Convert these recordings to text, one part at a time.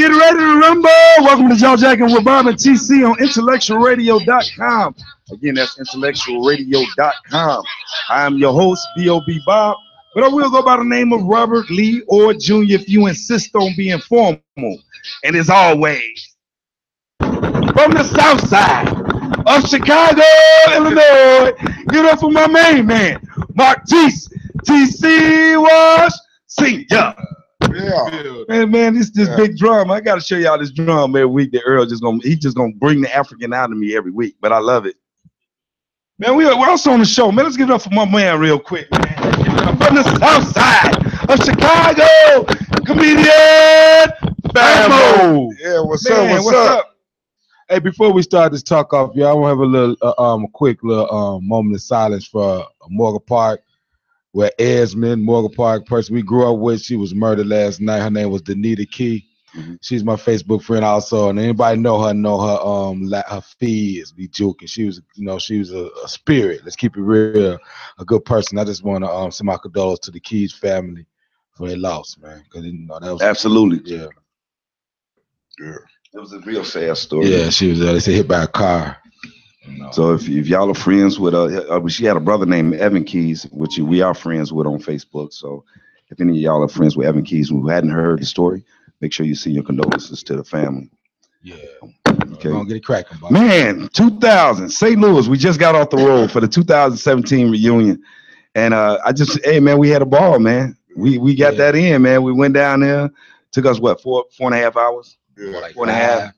Get ready to rumble. Welcome to Joe Jackin with Bob and TC on IntellectualRadio.com. Again, that's IntellectualRadio.com. I'm your host, B.O.B. Bob, but I will go by the name of Robert Lee or Jr. if you insist on being formal. And as always, from the south side of Chicago, Illinois, give it up for my main man, Mark TC Wash Senior. Yeah, man, this big drum. I gotta show y'all this drum every week. That Earl just gonna bring the African out of me every week, but I love it. Man, we're also on the show. Man, let's give it up for my man real quick, man. From the south side of Chicago, comedian Famo. Yeah, what's up? Hey, before we start this talk off, y'all, I want to have a little quick little moment of silence for Morgan Park, where Esmond, Morgan Park, person we grew up with, she was murdered last night. Her name was Danita Key. Mm-hmm. She's my Facebook friend also, and anybody know her her feeds be joking. She was, she was a spirit. Let's keep it real, a good person. I just want to send my condolences to the Keys family for their loss, man. Because that was absolutely, yeah. It was a real sad story. Yeah, she was. They said hit by a car. So if y'all are friends with she had a brother named Evan Keys, which we are friends with on Facebook. So if any of y'all are friends with Evan Keys who hadn't heard the story, make sure you send your condolences to the family. Yeah. Okay. We're gonna get it cracking, Bob. Man, 2000, St. Louis. We just got off the road for the 2017 reunion, and hey man, we had a ball, man. We got that in, man. We went down there. Took us what, 4.5 hours? Yeah, like 4.5.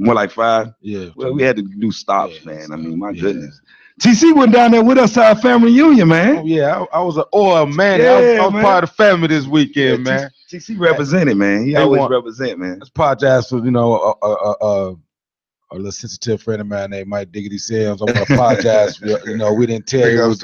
More like 5. Yeah. Well, we had to do stops, man. I mean, my goodness. TC went down there with us to our family reunion, man. Oh, yeah, I was an oil man. Yeah, I was part of the family this weekend, man. TC represented, man. He always represent, man. Let's apologize for, a little sensitive friend of mine named Mike Diggity Sims. I want to apologize for, we didn't tell you.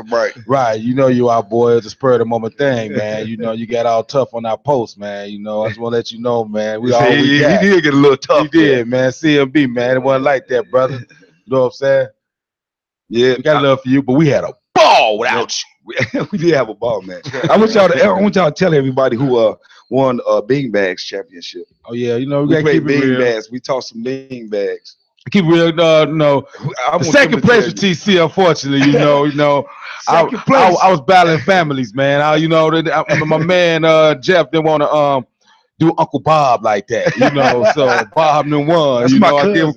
Right, you our boy. It's a spur of the moment thing, man. You got all tough on our post, man. I just want to let you know, man. He did get a little tough. He did, man. CMB, man. It wasn't like that, brother. You know what I'm saying? Yeah. We got love for you, but we had a ball without you. We did have a ball, man. I want y'all to tell everybody who won Bean Bags championship. Oh yeah, we got to keep bean real. bags. We tossed some bean bags. Keep real, the second place with TC, unfortunately, Second place. I was battling families, man. My man Jeff didn't want to do Uncle Bob like that, so Bob done won. That's my cousin.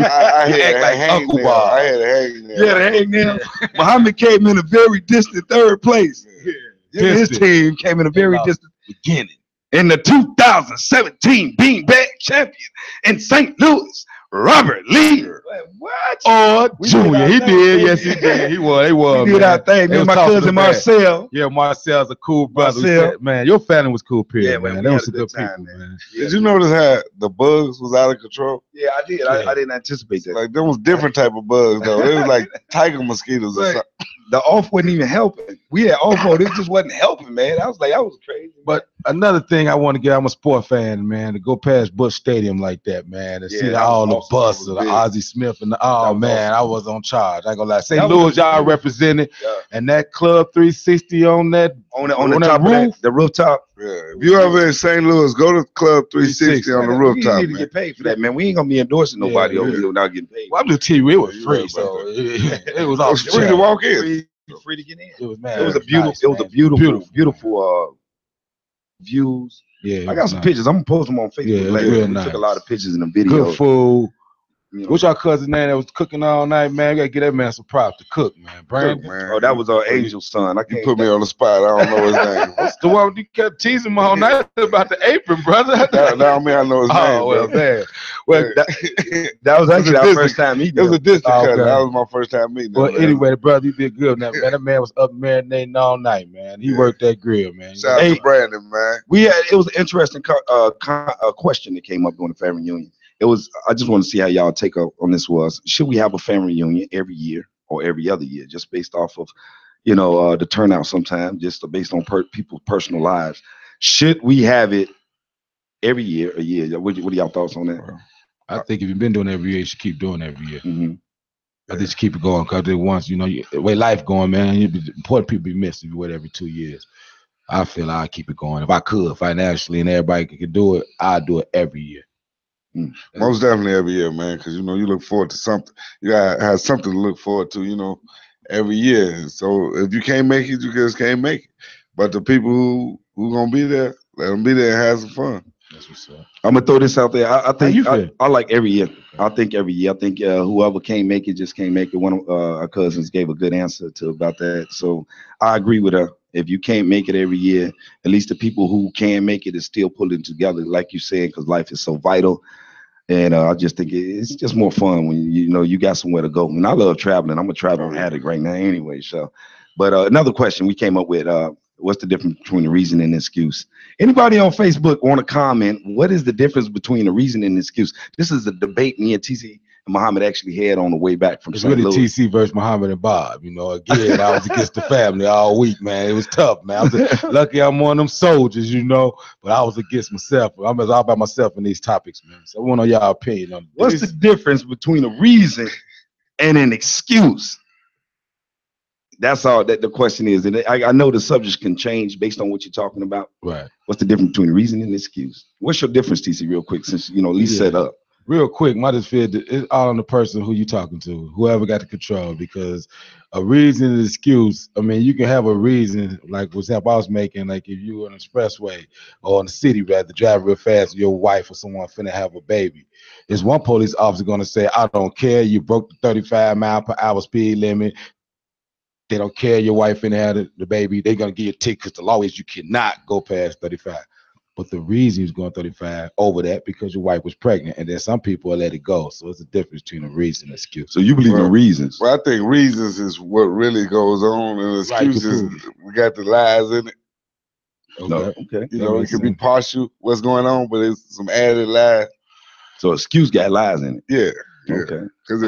I act like Uncle Bob. I had a hangnail. Yeah, the hangnail. Muhammad came in a very distant third place. Yeah. His team came in a very distant beginning. In the 2017 Beanbag champion in St. Louis, Robert Lee. What? Or Junior. He did. Yes, he did. He was. We did our thing. Me and my cousin Marcel. Yeah, Marcel's a cool brother. Man, your family was cool, period, man. That was a good time, man. Did you notice how the bugs was out of control? Yeah, I did. I didn't anticipate that. Like, there was different type of bugs, though. It was like tiger mosquitoes or something. The off wasn't even helping. We had off mode. It just wasn't helping, man. I was crazy. But another thing I want to get, I'm a sport fan, man, to go past Busch Stadium like that, man, to see all the buses, the Ozzie Smith, and I was on charge. I ain't gonna lie. St. Louis, y'all represented, and that Club 360 on the top roof, the rooftop. Yeah, if you ever in St. Louis, go to Club 360 on the rooftop. We need to get paid for that, man. We ain't gonna be endorsing nobody over here without getting paid. Well, I'm just telling you, it was free, so it was all free to walk in. Free to get in. It was, man, it was a beautiful views. Yeah, I got some pictures. I'm gonna post them on Facebook later. We took a lot of pictures in the video. Good food. What's your cousin name that was cooking all night, man? We gotta get that man some props to cook, man. Brandon. Oh, that was our Angel's son. You put me on the spot. I don't know his name. What's the one you kept teasing him all night about the apron, brother? That don't mean I know his name. Oh, well, man. Well, that was actually our first time meeting. It was a distant cousin. That was my first time meeting. Well, anyway, the brother, you did good, man. That man was up marinating all night, man. He worked that grill, man. Shout out to Brandon, man. It was an interesting question that came up during the family reunion. I just want to see how y'all take up on this was, should we have a family reunion every year or every other year, just based off of, the turnout sometimes, just based on people's personal lives. Should we have it every year, a year? What are y'all thoughts on that? I think if you've been doing it every year, you should keep doing it every year. Mm-hmm. I just keep it going because once, the way life going, man, important people be missed if you wait every 2 years. I feel I'll keep it going. If I could financially and everybody could do it, I'd do it every year. Most definitely every year, man, because you look forward to something. You gotta have something to look forward to, every year. So if you can't make it, you just can't make it. But the people who gonna be there, let them be there and have some fun. That's what's up. I'm gonna throw this out there. I think feel? I like every year. I think every year. I think whoever can't make it just can't make it. One of our cousins gave a good answer about that. So I agree with her. If you can't make it every year, at least the people who can make it is still pulling together, like you said, because life is so vital. And I just think it's just more fun when you got somewhere to go. And I love traveling. I'm a traveling addict right now anyway. So, but another question we came up with: what's the difference between a reason and an excuse? Anybody on Facebook want to comment? What is the difference between a reason and an excuse? This is a debate me and TC and Muhammad actually had on the way back from St. Really Louis. TC versus Muhammad and Bob. Again, I was against the family all week, man. It was tough, man. I was lucky I'm one of them soldiers, but I was against myself. I'm all by myself in these topics, man. So I want to know y'all opinion on What's the difference between a reason and an excuse? That's all that the question is. And I know the subject can change based on what you're talking about. Right. What's the difference between reason and excuse? What's your difference, TC, real quick, since at least set up? Real quick, my just feel it's all on the person who you talking to, whoever got the control, because a reason and excuse, you can have a reason, like for example I was making, like if you were on an expressway or in the city rather drive real fast with your wife or someone finna have a baby. Is one police officer gonna say, I don't care, you broke the 35 mile per hour speed limit. They don't care your wife finna have the baby. They're gonna give you a ticket because the law is you cannot go past 35. But the reason he's going 35 over that because your wife was pregnant, and then some people will let it go. So it's a difference between a reason and excuse. So you believe in reasons? Well, I think reasons is what really goes on, and excuses we got the lies in it. Okay. It could be partial what's going on, but it's some added lies. So excuse got lies in it. Yeah. Okay. Because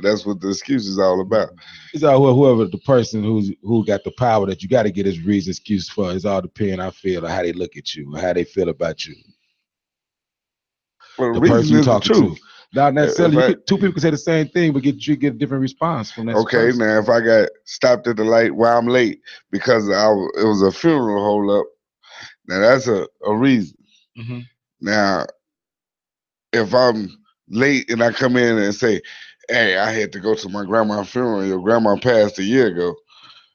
that's what the excuse is all about. It's all whoever the person who got the power that you got to get his reason excuse for. It's all depending, I feel, on how they look at you, or how they feel about you. Well, the person you're talking to. Not necessarily. Two people can say the same thing, but get a different response from that. Okay, person. Now if I got stopped at the light while I'm late because it was a funeral hold up, now that's a reason. Mm-hmm. Now, if I'm late and I come in and say, hey, I had to go to my grandma's funeral. Your grandma passed a year ago.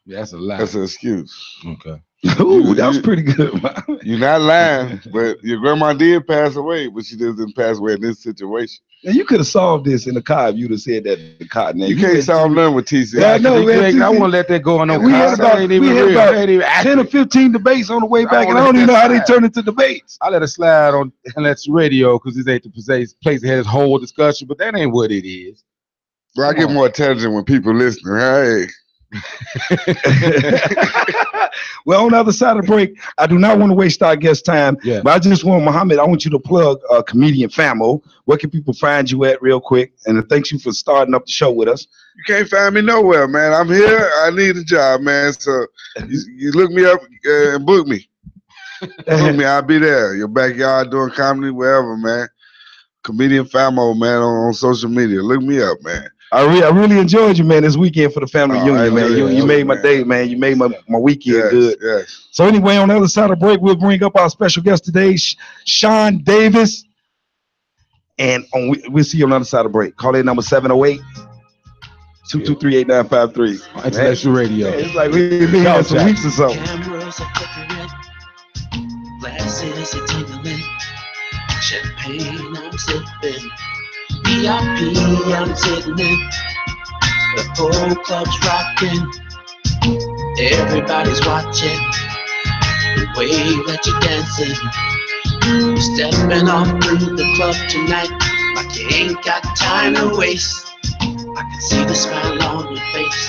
Yeah, that's a lie. That's an excuse. Okay. Ooh, that was pretty good. You're not lying, but your grandma did pass away, but she didn't pass away in this situation. And you could have solved this in the car if you'd have said that in the car. Now, you can't solve nothing with TC. Yeah, I know, man. I won't let that go on no we had about 10 or 15 debates on the way back, and I don't even know how they turn into debates. I let it slide on IntellectualRadio because this ain't the place that has whole discussion, but that ain't what it is. Well, I get more attention when people listening. Hey. Well, on the other side of the break, I do not want to waste our guest time, but I just want, Muhammad, I want you to plug Comedian Famo. Where can people find you at real quick? And thanks you for starting up the show with us. You can't find me nowhere, man. I'm here. I need a job, man. So you look me up and book me. Book me. I'll be there. Your backyard doing comedy, wherever, man. Comedian Famo, man, on social media. Look me up, man. I really enjoyed you, man, this weekend for the family reunion, man. You made my day, man. You made my weekend good. Yes. So anyway, on the other side of the break, we'll bring up our special guest today, Sean Davis. And we'll see you on the other side of the break. Call in number 708-223-8953. Intellectual Radio. It's like we've been here some weeks or so. Cameras are flickering, glasses are tingling, champagne I'm sipping. VIP, I'm sitting in. The whole club's rocking. Everybody's watching. The way that you're dancing. You're stepping off through the club tonight like you ain't got time to waste. I can see the smile on your face,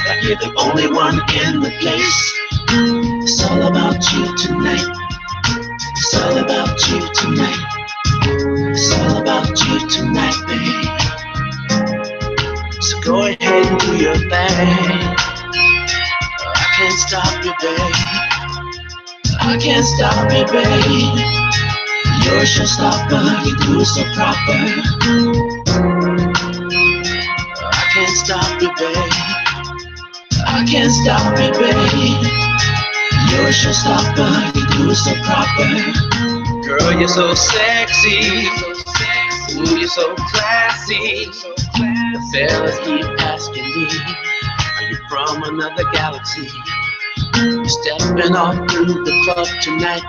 like you're the only one in the place. It's all about you tonight. It's all about you tonight. It's all about you tonight, babe. So go ahead and do your thing. I can't stop you, babe. I can't stop you, babe. You're a showstopper, you do it so proper. I can't stop you, babe. I can't stop you, babe. You're a showstopper, you do it so proper. Girl, you're so sexy. Ooh, you're so classy. The fellas keep asking me, are you from another galaxy? You're stepping off through the club tonight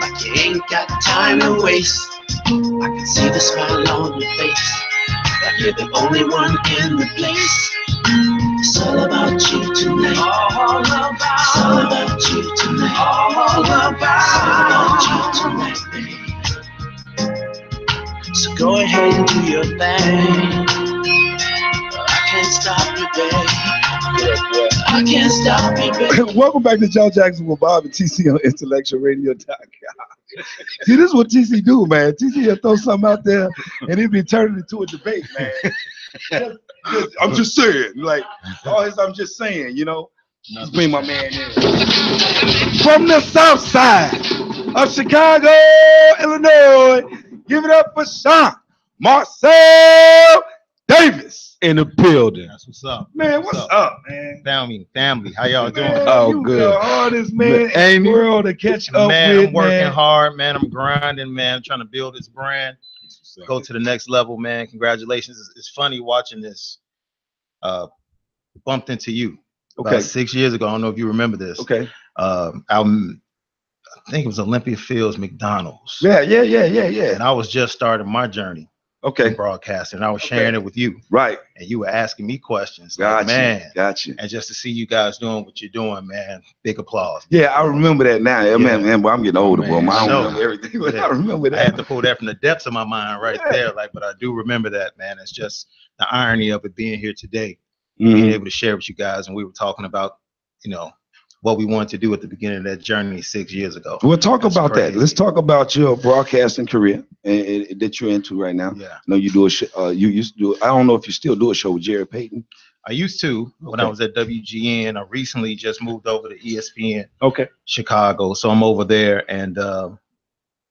like you ain't got time to waste. I can see the smile on your face, like you're the only one in the place. It's all about you tonight. All about. It's all about you tonight. All about you tonight, baby. So go ahead and do your thing. I can't stop you, babe. I can't stop you, babe. Welcome back to Joe Jackson with Bob and TC on IntellectualRadio.com. See, this is what TC do, man. TC will throw something out there and it be turning into a debate, man. I'm just saying, like, all his I'm just saying, you know. Just bring my man in. From the south side of Chicago, Illinois, give it up for Sean Marcel Davis In the building. That's what's up. Man, what's up, man? Family, how y'all doing? Man, Oh, you good. the hardest man in Amy. the world to catch up Man, with, I'm working man. hard, man. I'm grinding, man. I'm trying to build this brand, go to the next level, man. Congratulations. It's funny watching this. Bumped into you about 6 years ago. I don't know if you remember this. Okay. I think it was Olympia Fields, McDonald's. Yeah. And I was just starting my journey in Okay. broadcasting. I was sharing it with you, Right. and you were asking me questions. Gotcha. Like, man, Gotcha. and just to see you guys doing what you're doing, man, big applause. Yeah, I remember that now. Yeah, Yeah. man, boy, I'm getting older, boy. Man, I I don't know. remember everything, but Yeah. I remember I had that. to pull that from the depths of my mind right Yeah. there. Like, but I do remember that, man. It's just the irony of it being here today, Mhm. being able to share with you guys. And we were talking about, you know, what we wanted to do at the beginning of that journey 6 years ago. We'll talk That's about that. crazy. Let's talk about your broadcasting career that you're into right now. Yeah. I know you do a you used to do. I don't know if you still do a show with Jerry Payton. I used to when I was at WGN. I recently just moved over to ESPN Okay. Chicago. So I'm over there, and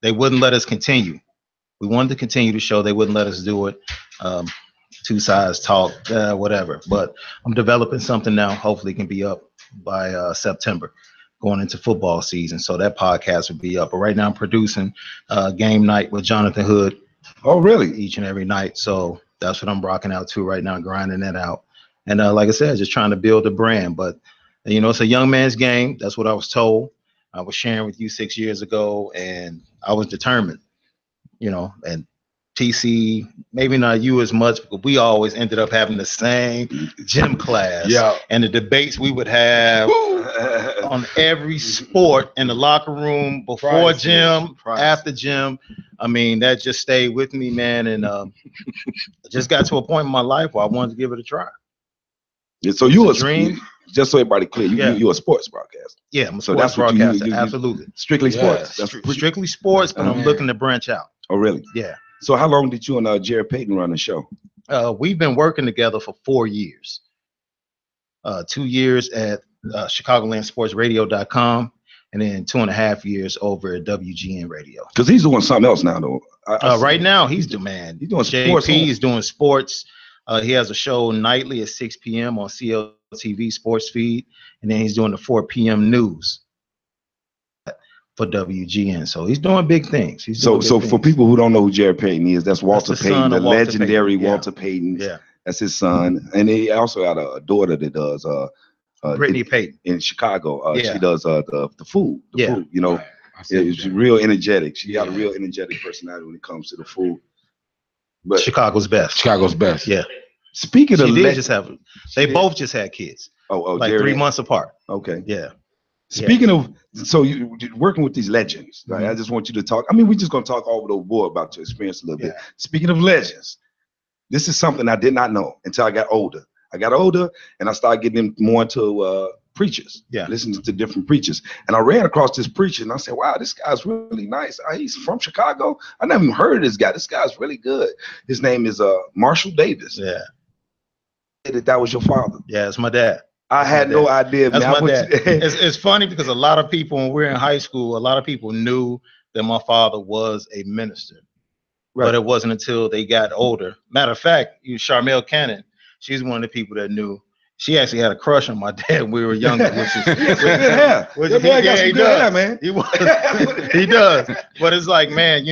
they wouldn't let us continue. We wanted to continue the show. They wouldn't let us do it. Two sides talk, whatever. But I'm developing something now. Hopefully it can be up by September, going into football season. So that podcast will be up. But right now I'm producing Game Night with Jonathan Hood Oh, really? each and every night. So that's what I'm rocking out to right now, grinding that out. And like I said, just trying to build a brand. But, you know, it's a young man's game. That's what I was told. I was sharing with you 6 years ago, and I was determined, you know, and TC, maybe not you as much, but we always ended up having the same gym class. Yeah. And the debates we would have on every sport in the locker room, before Priceless. gym, Priceless. after gym. I mean, that just stayed with me, man. And I just got to a point in my life where I wanted to give it a try. Yeah, so you It's a dream. just so everybody clear, Yeah. you're a sports broadcaster. Yeah, I'm a So sports that's what you- broadcaster. you- Absolutely. Strictly Yeah. sports. That's Strictly sports, but I'm Man. looking to branch out. Oh, really? Yeah. So how long did you and Jerry Payton run the show? We've been working together for 4 years. 2 years at ChicagolandSportsRadio.com, and then 2.5 years over at WGN Radio. Because he's doing something else now, though. Right now, he's the man. He's doing sports. JP is doing sports. He has a show nightly at 6 p.m. on CLTV Sports Feed, and then he's doing the 4 p.m. news for WGN. So he's doing big things. So for people who don't know who Jerry Payton is, that's Walter the Payton, son the of Walter legendary Payton. Yeah. Walter Payton. Yeah, That's his son, and he also got a daughter that does Brittany Payton. in Chicago. Yeah. She does the food. Yeah. Food, you know. Right. I see Yeah, she's that. real energetic. She got a Yeah. real energetic personality when it comes to the food. But Chicago's best. Chicago's best. Yeah, speaking of she did legends, just have. They both just had kids, like Jerry 3 did? months apart. Okay. Yeah. Speaking of, so you're working with these legends, right? Mhm. I just want you to talk. I mean, we're just gonna talk over the board about your experience a little bit. Yeah. Speaking of legends, this is something I did not know until I got older. I got older and I started getting more into preachers. Yeah. Listening to different preachers, and I ran across this preacher and I said, "Wow, this guy's really nice. He's from Chicago. I never even heard of this guy. This guy's really good. His name is Marshall Davis. Yeah. That was your father. Yeah. It's my dad. I had no idea. That's man. I my went dad. to- It's funny because a lot of people, when we were in high school, a lot of people knew that my father was a minister. Right. But it wasn't until they got older. Matter of fact, Charmel Cannon, she's one of the people that knew. She actually had a crush on my dad when we were younger, which is Good hair. Your dad got some good hair, man. He does. But it's like, man,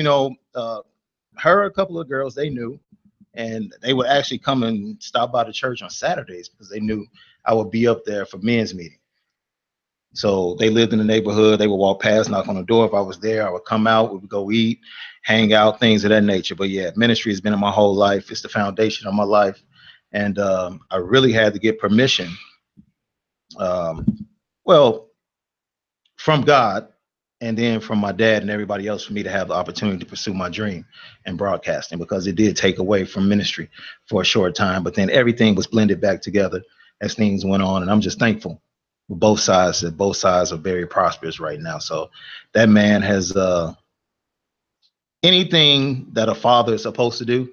her, a couple of girls they knew, and they would actually come and stop by the church on Saturdays because they knew I would be up there for men's meeting. So they lived in the neighborhood. They would walk past, knock on the door. If I was there, I would come out. We would go eat, hang out, things of that nature. But yeah, ministry has been in my whole life. It's the foundation of my life. And I really had to get permission, from God and then from my dad and everybody else for me to have the opportunity to pursue my dream in broadcasting, because it did take away from ministry for a short time. But then everything was blended back together as things went on. And I'm just thankful for both sides. That both sides are very prosperous right now. So that man has anything that a father is supposed to do,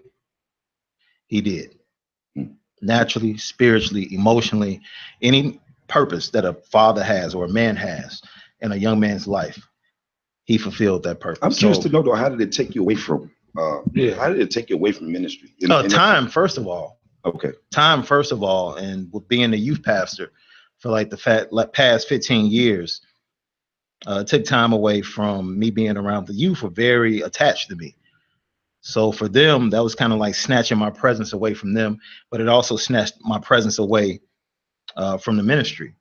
he did. Naturally, spiritually, emotionally, any purpose that a father has or a man has in a young man's life, he fulfilled that purpose. I'm curious to know, though, how did it take you away from how did it take you away from ministry? Time, first of all. Okay. Time, first of all, and with being a youth pastor for like the past 15 years, it took time away from me being around. The youth were very attached to me. So for them, that was kind of like snatching my presence away from them, but it also snatched my presence away from the ministry.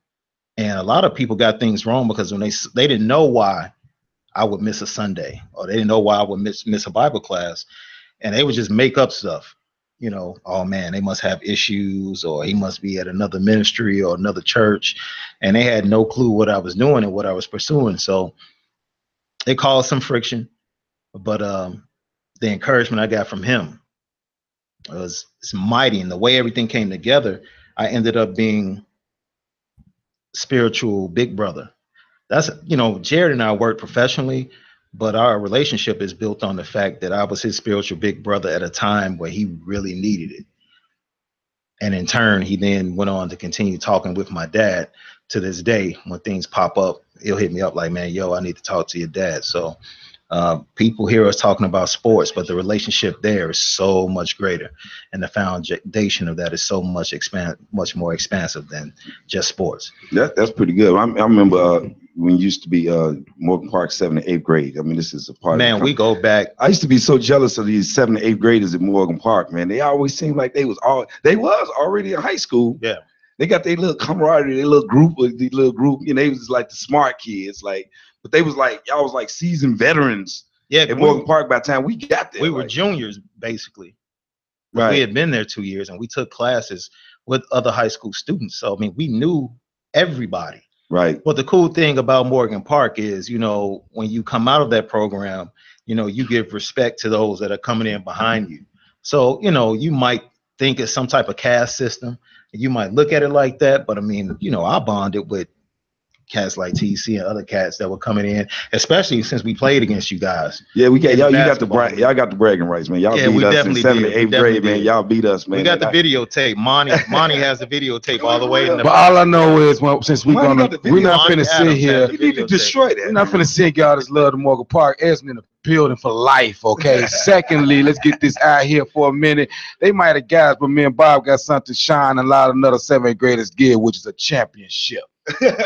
And a lot of people got things wrong because when they didn't know why I would miss a Sunday, or they didn't know why I would miss a Bible class, and they would just make up stuff. Oh man, they must have issues, or he must be at another ministry or another church, and they had no clue what I was doing and what I was pursuing. So it caused some friction, but the encouragement I got from him was mighty. And the way everything came together, I ended up being spiritual big brother. That's, Jared and I work professionally, but our relationship is built on the fact that I was his spiritual big brother at a time where he really needed it. And in turn, he then went on to continue talking with my dad to this day. When things pop up, he'll hit me up like, man, I need to talk to your dad. So people hear us talking about sports, but the relationship there is so much greater, and the foundation of that is so much more expansive than just sports. That's pretty good. I remember when you used to be Morgan Park 7th and 8th grade. I mean, this is a part. Man, we go back. I used to be so jealous of these 7th and 8th graders at Morgan Park. Man, they always seemed like they was already in high school. Yeah. They got their little camaraderie, their little group, they was like the smart kids, but they was like, y'all was like seasoned veterans. Yeah, at Morgan Park by the time we got there. We were juniors, basically. Right. We had been there 2 years, and we took classes with other high school students. So, I mean, we knew everybody. Right. But the cool thing about Morgan Park is, when you come out of that program, you give respect to those that are coming in behind you. So, you might think it's some type of caste system. You might look at it like that, but I mean, I bonded with cats like TC and other cats that were coming in, especially since we played against you guys. Yeah, we got y'all. Y'all got the bragging rights, man. Y'all beat us in 7th and 8th grade, man. Y'all beat us, man. We got the videotape. Monty has the videotape all the way in the. But all I know is, since we're not finna sit here, you need to destroy that. We're not finna sing y'all this love to Morgan Park. Esmond in the building for life, okay? Secondly, let's get this out here for a minute. They might have guys, but me and Bob got something to shine a lot of another 7th graders gear, which is a championship.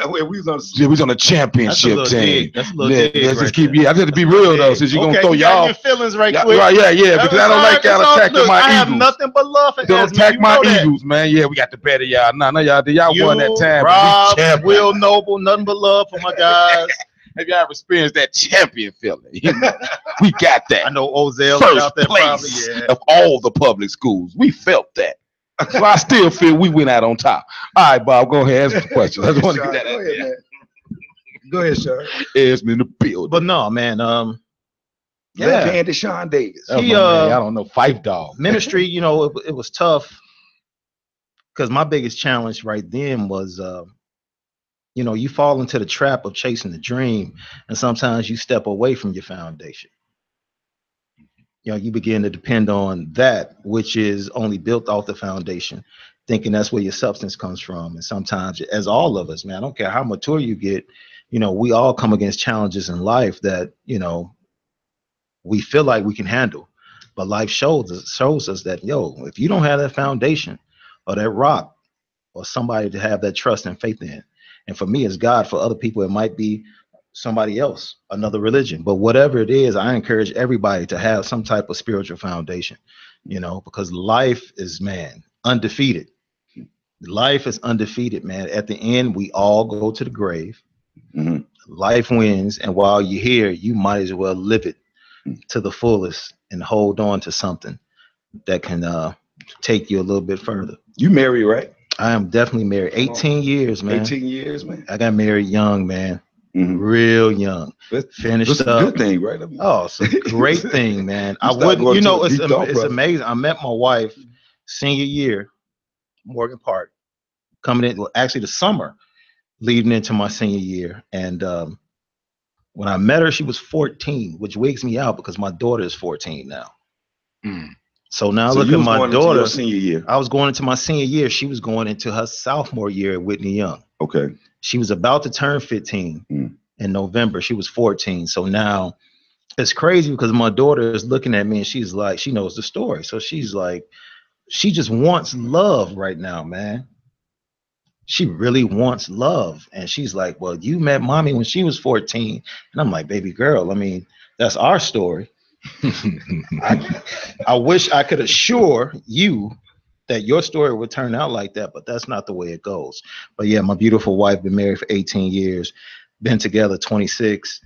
we was on a championship team. That's a little dig. Let's just keep. I have to be real though, since you're gonna throw y'all your feelings right quick. Right, yeah, because I don't like y'all attacking my Eagles. I have nothing but love for Don't attack my Eagles, man. Yeah, we got the better y'all. No, y'all won that time. Rob, Will Noble, nothing but love for my guys. Have y'all ever experienced that champion feeling? We got that. I know Ozell first out there place probably, of all the public schools. We felt that. So I still feel we went out on top. All right, Bob, go ahead, answer the question. I just want to get that out there. Go ahead, Sean. Esmond in the building. But no, man. Left-handed Deshaun Davis. I don't know, Fife Dog. Ministry, it was tough because my biggest challenge right then was, you fall into the trap of chasing the dream, and sometimes you step away from your foundation. You begin to depend on that, which is only built off the foundation, thinking that's where your substance comes from. And sometimes, as all of us, man, I don't care how mature you get, we all come against challenges in life that, we feel like we can handle. But life shows us that, if you don't have that foundation or that rock or somebody to have that trust and faith in. And for me, it's God. For other people, it might be somebody else, another religion. But whatever it is, I encourage everybody to have some type of spiritual foundation, you know, because life is, man, undefeated. Life is undefeated, man. At the end, we all go to the grave. Mm-hmm. Life wins. And while you're here, you might as well live it to the fullest and hold on to something that can take you a little bit further. You married, right? I am definitely married. 18 years, man. 18 years, man. I got married young, man. Mm-hmm. Real young. Finished that's up. a good thing, right? I mean, oh, it's a great thing, man. I wouldn't, you know, it's brother. amazing. I met my wife senior year, Morgan Park, coming in, well, actually the summer leading into my senior year. And when I met her, she was 14, which wigs me out because my daughter is 14 now. Mm. So now So look you at was my going into daughter. your senior year. I was going into my senior year. She was going into her sophomore year at Whitney Young. Okay. She was about to turn 15 in November. She was 14. So now it's crazy because my daughter is looking at me and she's like, she knows the story. So she's like, she just wants love right now, man. She really wants love. And she's like, well, you met mommy when she was 14. And I'm like, baby girl, I mean, that's our story. I wish I could assure you that your story would turn out like that, but that's not the way it goes. But yeah, my beautiful wife, been married for 18 years, been together 26,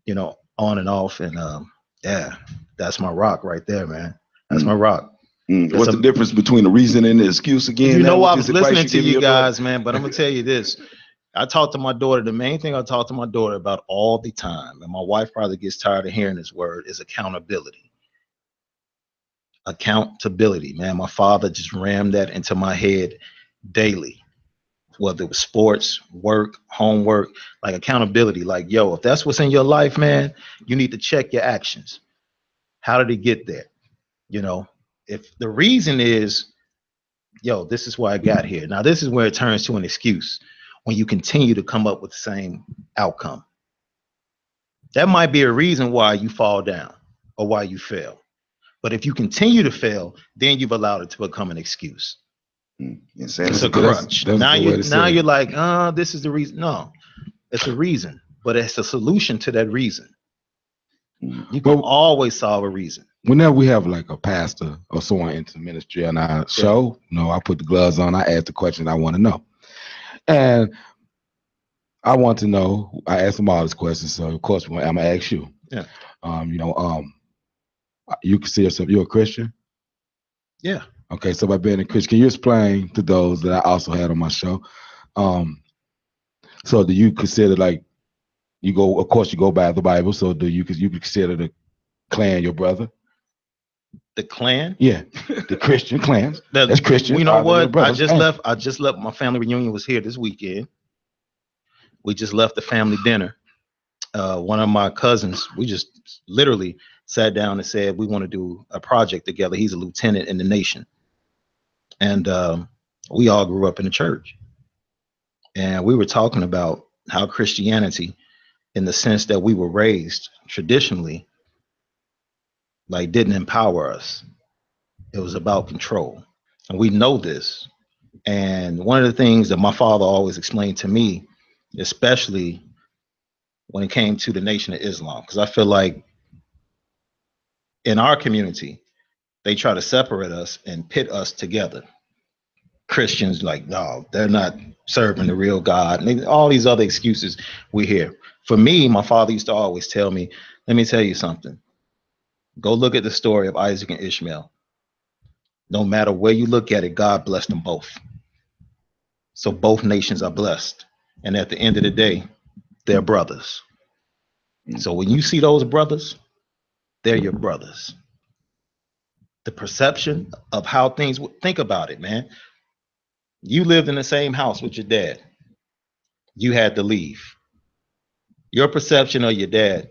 you know, on and off. And yeah, that's my rock right there, man. That's my rock. What's the difference between the reason and the excuse again? You know, I was listening to you guys, man, but I'm gonna tell you this. I talk to my daughter. The main thing I talk to my daughter about all the time, and my wife probably gets tired of hearing this word, is accountability. Accountability, man. My father just rammed that into my head daily, whether it was sports, work, homework, like accountability. Like, yo, if that's what's in your life, man, you need to check your actions. How did it get there? You know, if the reason is, yo, this is why I got here. Now, this is where it turns to an excuse. When you continue to come up with the same outcome, that might be a reason why you fall down or why you fail. But if you continue to fail, then you've allowed it to become an excuse. It's a crutch. Now you're like, this is the reason. No, it's a reason, but it's a solution to that reason. You can always solve a reason. Whenever we have like a pastor or someone into ministry on our show, I put the gloves on, I ask the questions I want to know. And I want to know, I ask them all these questions, so of course I'm gonna ask you. Yeah. You consider yourself, you're a Christian? Yeah. Okay, so by being a Christian, can you explain to those that I also had on my show? So do you consider, like, you go by the Bible, so do you consider the clan your brother? The clan? Yeah, the Christian clans. That's Christian. You know what? I just left. My family reunion was here this weekend. We just left the family dinner. One of my cousins, we just literally sat down and said, we want to do a project together. He's a lieutenant in the nation. And we all grew up in the church. And we were talking about how Christianity, in the sense that we were raised traditionally, like, didn't empower us. It was about control. And we know this. And one of the things that my father always explained to me, especially when it came to the Nation of Islam, because I feel like in our community, they try to separate us and pit us together. Christians, like, no, they're not serving the real God. And all these other excuses we hear. For me, my father used to always tell me, let me tell you something. Go look at the story of Isaac and Ishmael. No matter where you look at it, God blessed them both. So both nations are blessed. And at the end of the day, they're brothers. So when you see those brothers, they're your brothers. The perception of how things, think about it, man. You lived in the same house with your dad. You had to leave. Your perception of your dad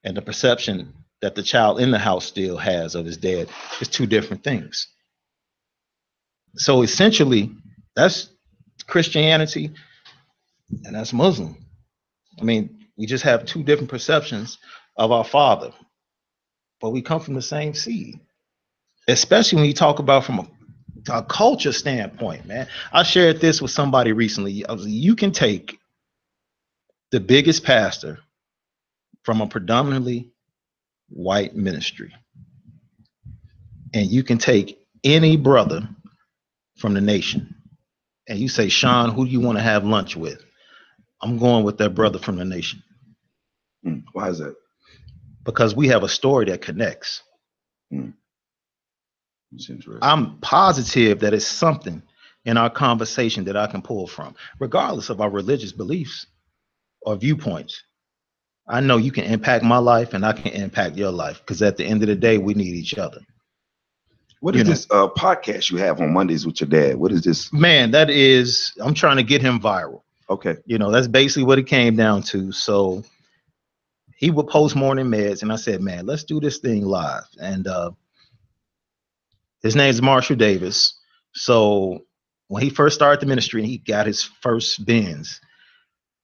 and the perception that the child in the house still has of his dad is two different things. So essentially, that's Christianity and that's Muslim. I mean, we just have two different perceptions of our father, but we come from the same seed. Especially when you talk about from a culture standpoint, man. I shared this with somebody recently. I was like, you can take the biggest pastor from a predominantly white ministry, and you can take any brother from the nation, and you say, Sean, who do you want to have lunch with? I'm going with that brother from the nation. Why is that? Because we have a story that connects. That's interesting. I'm positive that it's something in our conversation that I can pull from, regardless of our religious beliefs or viewpoints. I know you can impact my life and I can impact your life, because at the end of the day, we need each other. What is this podcast you have on Mondays with your dad? What is this? Man, that is, I'm trying to get him viral. Okay. You know, that's basically what it came down to. So he would post morning meds, and I said, man, let's do this thing live. And his name's Marshall Davis. So when he first started the ministry and he got his first Benz,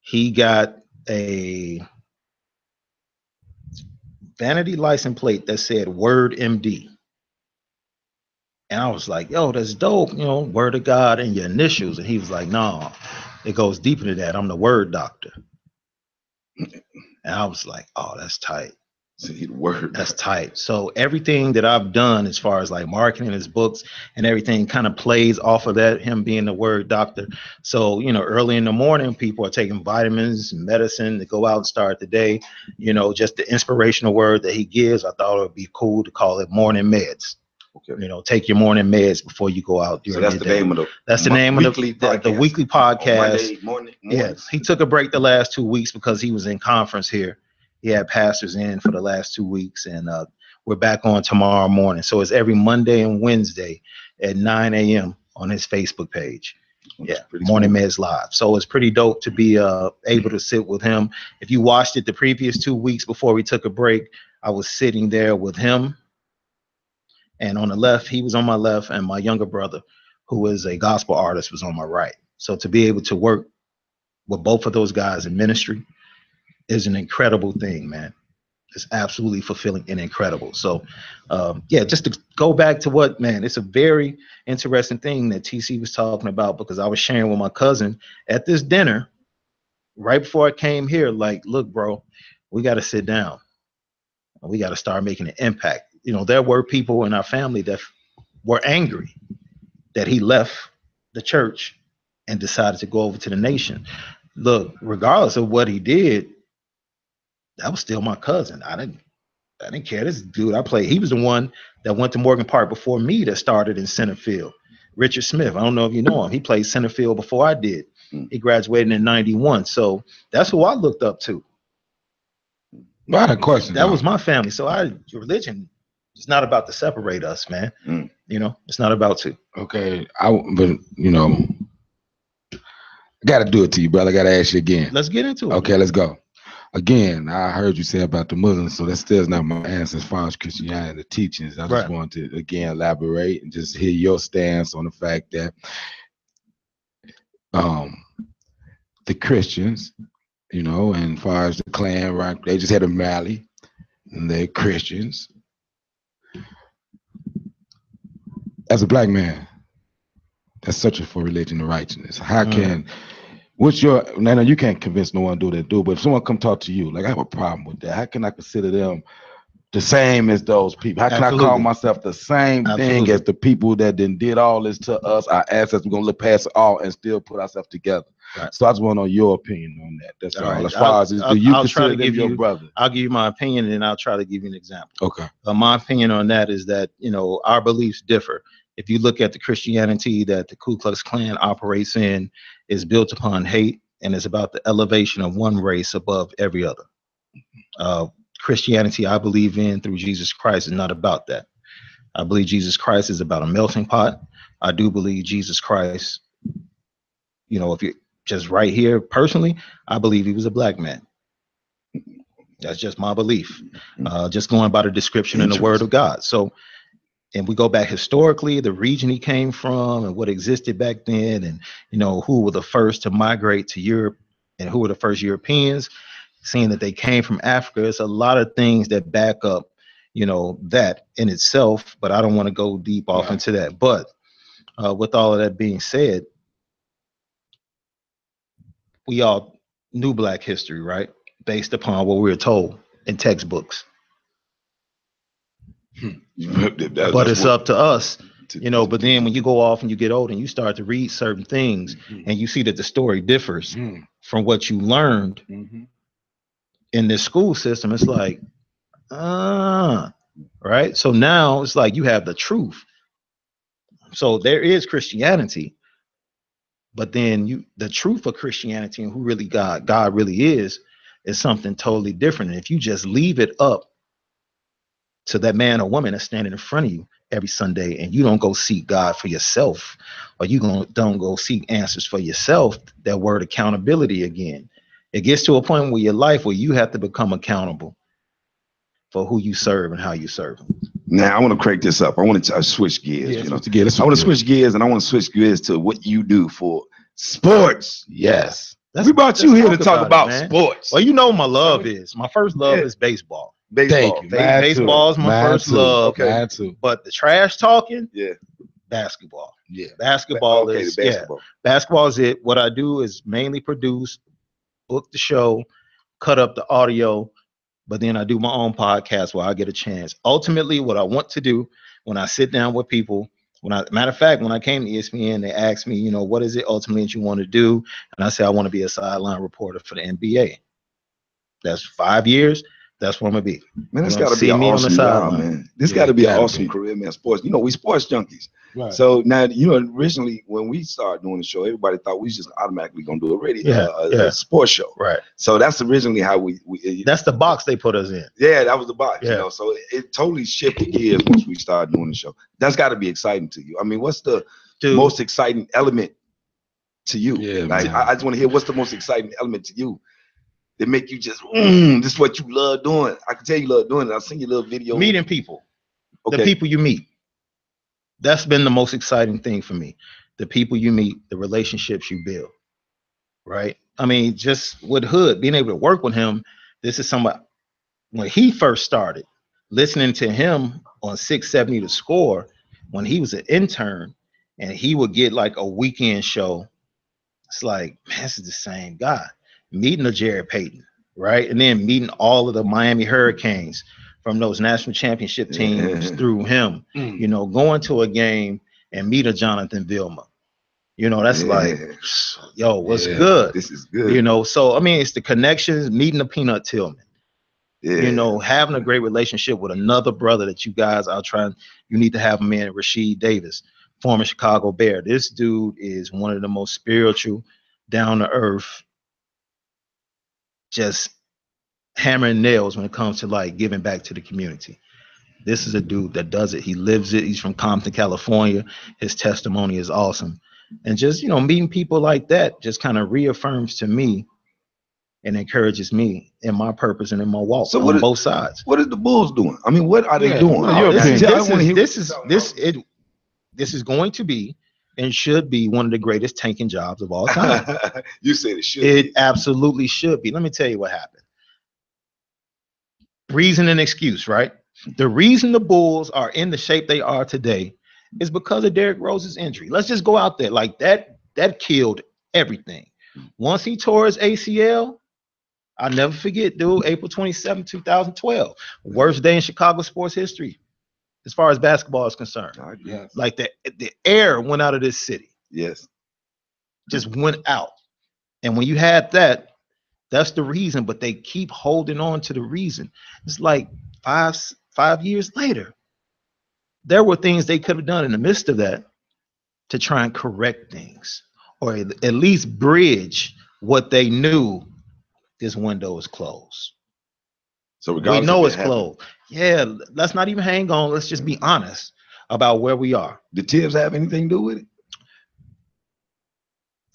he got a vanity license plate that said Word MD. And I was like, yo, that's dope, you know, Word of God and your initials. And he was like, no, it goes deeper than that. I'm the Word Doctor. And I was like, oh, that's tight. See, the word. That's tight. So everything that I've done as far as like marketing his books and everything kind of plays off of that, him being the Word Doctor. So, you know, early in the morning, people are taking vitamins and medicine to go out and start the day. You know, just the inspirational word that he gives, I thought it would be cool to call it morning meds. Okay. You know, take your morning meds before you go out. So that's the name of the. That's the name of the weekly podcast. Monday. Yes, he took a break the last 2 weeks because he was in conference here. He had pastors in for the last 2 weeks, and we're back on tomorrow morning. So it's every Monday and Wednesday at 9 a.m. on his Facebook page. Yeah, Morning Meds Live. So it's pretty dope to be able to sit with him. If you watched it the previous 2 weeks before we took a break, I was sitting there with him. And on the left, he was on my left, and my younger brother, who is a gospel artist, was on my right. So to be able to work with both of those guys in ministry is an incredible thing, man. It's absolutely fulfilling and incredible. So, yeah, just to go back to what, man, it's a very interesting thing that TC was talking about, because I was sharing with my cousin at this dinner right before I came here, like, look, bro, we got to sit down. We got to start making an impact. You know, there were people in our family that were angry that he left the church and decided to go over to the nation. Look, regardless of what he did, that was still my cousin. I didn't care. This dude I played, he was the one that went to Morgan Park before me that started in center field. Richard Smith, I don't know if you know him. He played center field before I did. He graduated in 91. So that's who I looked up to. I had a question. That was my family. So religion is not about to separate us, man. You know, it's not about to. Okay, but you know, I got to do it to you, brother. I got to ask you again. Let's get into it. Okay, let's go. Again, I heard you say about the Muslims, so that still is not my answer as far as Christianity and the teachings. I just want to, again, elaborate and just hear your stance on the fact that the Christians, you know, and as far as the Klan, right, they just had a rally, and they're Christians. As a black man that's searching for religion and righteousness, how can, what's your, now you can't convince no one to do what they do, but if someone come talk to you, like, I have a problem with that, how can I consider them the same as those people? How can I call myself the same thing as the people that did all this to us, our ancestors? We're going to look past it all and still put ourselves together. Right. So I just want to know your opinion on that. That's all. As far as, do you consider them your brother? I'll give you my opinion, and I'll try to give you an example. Okay. My opinion on that is that, you know, our beliefs differ. If you look at the Christianity that the Ku Klux Klan operates in, is built upon hate, and it's about the elevation of one race above every other. Christianity I believe in through Jesus Christ is not about that. I believe Jesus Christ is about a melting pot. I do believe Jesus Christ, you know, if you're just right here personally, I believe he was a black man. That's just my belief. Just going by the description in the Word of God. So, and we go back historically, the region he came from and what existed back then, and, you know, who were the first to migrate to Europe and who were the first Europeans, seeing that they came from Africa. It's a lot of things that back up, you know, that in itself, but I don't want to go deep off into that. But with all of that being said, we all knew Black history, right? Based upon what we were told in textbooks. But it's up to us, you know. But then when you go off and you get old and you start to read certain things and you see that the story differs from what you learned in this school system, it's like, right? So now it's like you have the truth. So there is Christianity, but then the truth of Christianity and who really God really is something totally different. And if you just leave it up to that man or woman that's standing in front of you every Sunday, and you don't go seek God for yourself, or you don't go seek answers for yourself, that word accountability again, it gets to a point where your life where you have to become accountable for who you serve and how you serve them. Now I want to crank this up. I want to switch gears. Yeah, you know, I want to switch gears, and I want to switch gears to what you do for sports. Yes. We brought you here to talk about sports. Well, you know my love is. My first love is baseball. Baseball. Baseball is my first love. Okay. Mine too. But the trash talking, basketball. Yeah. Basketball is basketball. Basketball is it. What I do is mainly produce, book the show, cut up the audio, but then I do my own podcast where I get a chance. Ultimately, what I want to do when I sit down with people, matter of fact, when I came to ESPN, they asked me, you know, what is it ultimately that you want to do? And I said, I want to be a sideline reporter for the NBA. That's 5 years. That's what I'm gonna be. Man, that's got to be an awesome job, man. This got to be an awesome career, man. Sports. You know, we sports junkies. Right. So now, you know, originally when we started doing the show, everybody thought we was just automatically gonna do a sports show. Right. So that's originally how we that's the box they put us in. Yeah, that was the box. Yeah. You know, so it totally shifted gears once we started doing the show. That's got to be exciting to you. I mean, what's the most exciting element to you? Yeah, like I just want to hear what's the most exciting element to you. They make you just, this is what you love doing. I can tell you love doing it. I've seen your little video. Meeting people. Okay. The people you meet. That's been the most exciting thing for me. The people you meet, the relationships you build. Right? I mean, just with Hood, being able to work with him, this is somebody, when he first started, listening to him on 670 The Score, when he was an intern, and he would get like a weekend show, it's like, man, this is the same guy. Meeting the Jared Payton, right? And then meeting all of the Miami Hurricanes from those national championship teams through him, you know, going to a game and meet a Jonathan Vilma. You know, that's like, yo, what's good? This is good. You know, so, I mean, it's the connections, meeting the Peanut Tillman. You know, having a great relationship with another brother that you guys are trying, you need to have him in, Rasheed Davis, former Chicago Bear. This dude is one of the most spiritual, down to earth, just hammering nails when it comes to like giving back to the community. This is a dude that does it. He lives it. He's from Compton, California. His testimony is awesome. And just, you know, meeting people like that just kind of reaffirms to me and encourages me in my purpose and in my walk on both sides. What is the Bulls doing? I mean, what are they doing? This is going to be and should be one of the greatest tanking jobs of all time. You said it should. It absolutely should be. Let me tell you what happened. Reason and excuse, right? The reason the Bulls are in the shape they are today is because of Derrick Rose's injury. Let's just go out there like that. That killed everything. Once he tore his ACL, I'll never forget, dude, April 27, 2012. Worst day in Chicago sports history as far as basketball is concerned. Like the air went out of this city. Yes. Just went out. And when you had that, that's the reason, but they keep holding on to the reason. It's like five years later, there were things they could have done in the midst of that to try and correct things, or at least bridge what they knew. This window is closed. So we know it's closed. Yeah, let's not even hang on. Let's just be honest about where we are. Did Tibbs have anything to do with it?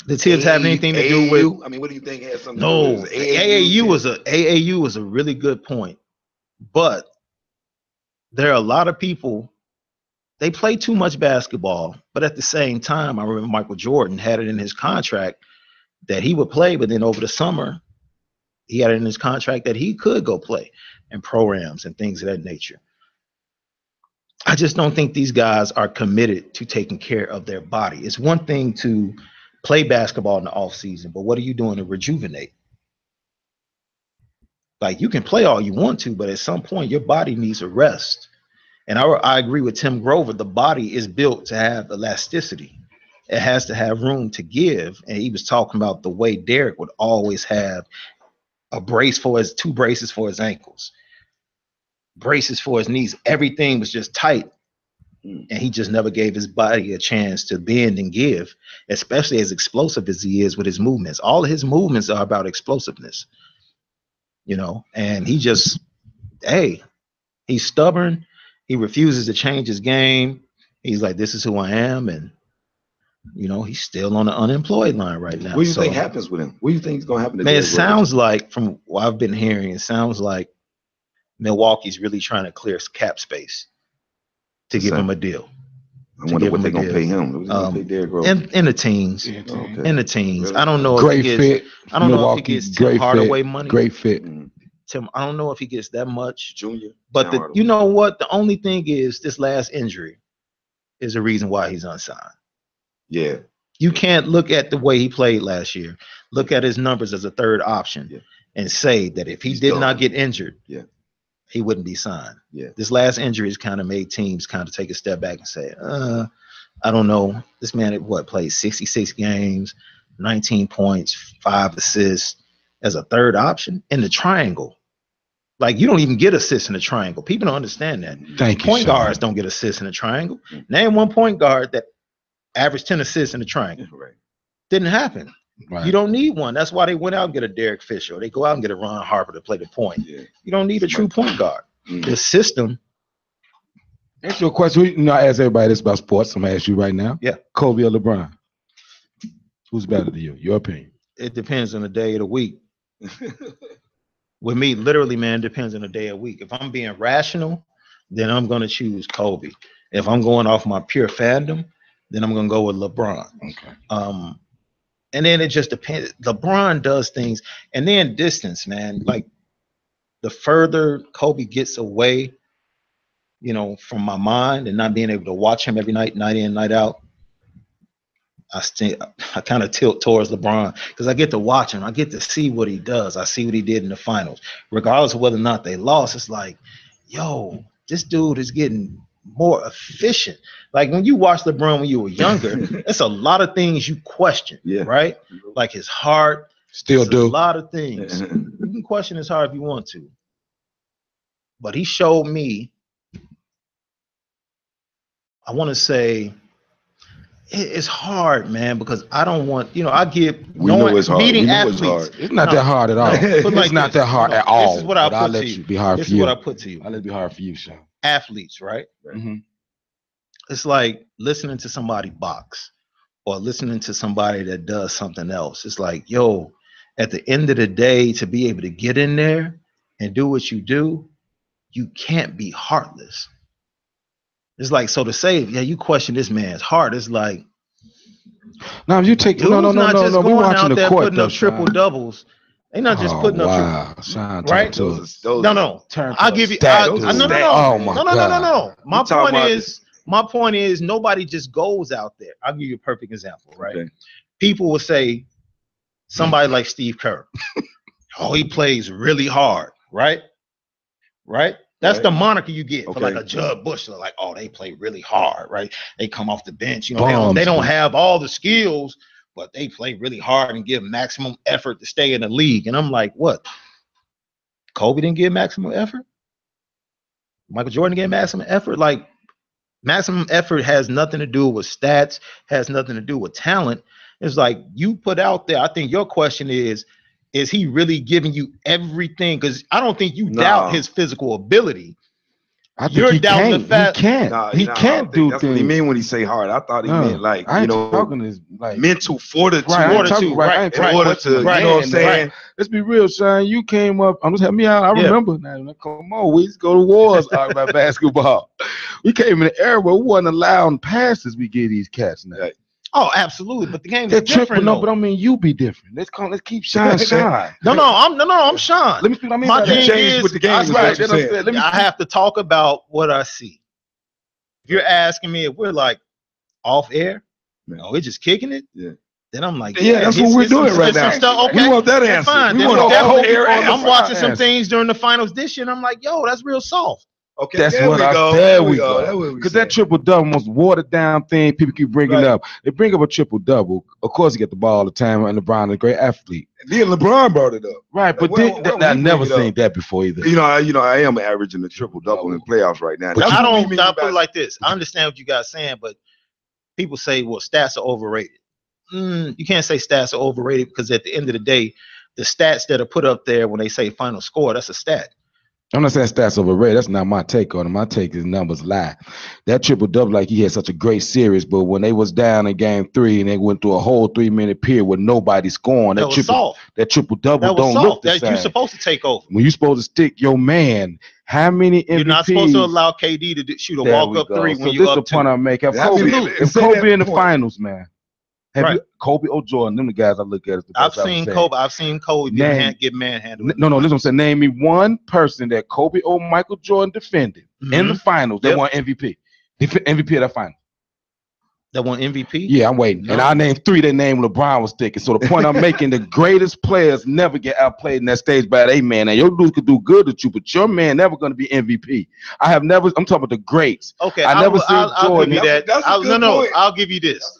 Did Tibbs have anything to do with? I mean, what do you think had something to do with it? AAU was a really good point, but there are a lot of people. They play too much basketball, but at the same time, I remember Michael Jordan had it in his contract that he would play, but then over the summer, he had it in his contract that he could go play in programs and things of that nature. I just don't think these guys are committed to taking care of their body. It's one thing to play basketball in the off season, but what are you doing to rejuvenate? Like, you can play all you want to, but at some point your body needs a rest. And I agree with Tim Grover. The body is built to have elasticity. It has to have room to give. And he was talking about the way Derek would always have a brace for his, 2 braces for his ankles, braces for his knees. Everything was just tight. And he just never gave his body a chance to bend and give, especially as explosive as he is with his movements. All of his movements are about explosiveness, you know, and he just, hey, he's stubborn. He refuses to change his game. He's like, this is who I am. And, you know, he's still on the unemployed line right now. What do you think happens with him? What do you think is going to happen to man? It Derrick sounds like, from what I've been hearing, it sounds like Milwaukee's really trying to clear cap space to give him a deal. I wonder what they're going to pay him. What are they pay Derrick Rose? In the teens. Yeah, okay. In the teens. Really? I don't know Great if he gets, fit. I don't know if he Milwaukee, gets Tim great Hardaway fit. money. Great fit. Tim, I don't know if he gets that much. Junior. But you know what? The only thing is this last injury is the reason why he's unsigned. Yeah. You can't look at the way he played last year, look at his numbers as a third option, and say that if he did not get injured, he wouldn't be signed. Yeah. This last injury has kind of made teams kind of take a step back and say, I don't know. This man played 66 games, 19 points, 5 assists as a third option in the triangle. Like, you don't even get assists in the triangle. People don't understand that. Thank you. Point guards don't get assists in the triangle. Name one point guard that averaged 10 assists in the triangle. Right. Didn't happen. Right. You don't need one. That's why they went out and get a Derek Fisher. They go out and get a Ron Harper to play the point. Yeah. You don't need a true point guard. The system. Answer your question. You know, I ask everybody this about sports. I'm going to ask you right now. Yeah. Kobe or LeBron? Who's better to you? Your opinion. It depends on the day of the week. With me, literally, man, depends on the day of the week. If I'm being rational, then I'm going to choose Kobe. If I'm going off my pure fandom, then I'm going to go with LeBron. Okay. And then it just depends. LeBron does things. And then distance, man. Like, the further Kobe gets away, you know, from my mind and not being able to watch him every night, night in, night out, I kind of tilt towards LeBron because I get to watch him. I get to see what he does. I see what he did in the finals. Regardless of whether or not they lost, it's like, yo, this dude is getting more efficient. Like, when you watch LeBron when you were younger, it's a lot of things you question, right? Like his heart. Still do. A lot of things. You can question his heart if you want to. But he showed me, I want to say, it's hard, man, because I don't want, you know, I get meeting athletes. It's not that hard at all. It's not that hard at all. This is what I'll put to you. Be hard this for is you. what I put to you. I'll let it be hard for you, Sean. Athletes, right? Mm-hmm. It's like listening to somebody box or listening to somebody that does something else. It's like, yo, at the end of the day, to be able to get in there and do what you do, you can't be heartless. It's like, so to say, yeah, you question this man's heart. It's like, no, you take no. We watching the court, putting up triple doubles. They not just putting up triple, right? Those no. I'll give you. No. My point is, nobody just goes out there. I'll give you a perfect example, right? Okay. People will say, somebody like Steve Kerr, oh, he plays really hard, right? That's the moniker you get for like a Jud Bushler, like, oh, they play really hard, right? They come off the bench, you know, they don't have all the skills, but they play really hard and give maximum effort to stay in the league. And I'm like, what? Kobe didn't give maximum effort? Michael Jordan gave maximum effort? Like, maximum effort has nothing to do with stats, has nothing to do with talent. It's like, you put out there, I think your question is he really giving you everything? Because I don't think you doubt his physical ability. I think he doubting the fact he can't do that's things. What he mean when he say hard. I thought he meant like, you know, like mental fortitude. Right. You know what I'm saying? Let's be real, son. You came up. I'm just help me out. I remember now. Come on, we used to go to wars talking about basketball. We came in an era where we wasn't allowing passes. We give these cats now. Oh, absolutely. But the game is different. No, but I mean, you be different. Let's keep shine. I'm Sean. Let me speak. I mean, my thing is, with the game. I have to talk about what I see. If you're asking me if we're like off air, Yeah. no, we're just kicking it. Yeah. Then I'm like, Yeah, that's what we're doing right now. Okay, we want that that's answer. fine. We Then want we'll an definitely- off-air answer. I'm watching some things during the finals this year, and I'm like, yo, that's real soft. Okay, That's there what we I go. said. There We go. go. Because that triple double, most watered down thing people keep bringing Right. up. They bring up a triple double. Of course, he get the ball all the time, and LeBron is a great athlete. Then LeBron brought it up. Right, but I never seen that before either. I am averaging a triple double in playoffs right now. But That's I what we don't mean stop by- it like this. I understand what you guys saying, but people say, well, stats are overrated. You can't say stats are overrated because at the end of the day, the stats that are put up there when they say final score, that's a stat. I'm not saying stats overrated. That's not my take on it. My take is numbers lie. That triple double, like he had such a great series, but when they was down in game 3 and they went through a whole 3-minute period with nobody scoring, That was soft. that triple double That was don't look soft. the That same. you're supposed to take over. When you're supposed to stick your man, how many MVPs? You're not supposed to allow KD to shoot a walk-up three when you're up 2. This is the point I make. If Kobe in the finals, man. Have you Kobe or Jordan? Them the guys I look at as the best. I've seen Kobe get manhandled. No, listen, I'm saying name me one person that Kobe or Michael Jordan defended in the finals that won MVP. MVP of that final. That won MVP? Yeah, I'm waiting. No. And I named 3 that name LeBron was sticking. So the point I'm making, the greatest players never get outplayed in that stage by their man. Now your dudes could do good at you, but your man never going to be MVP. I'm talking about the greats. Okay, I'll give you that. Point. I'll give you this.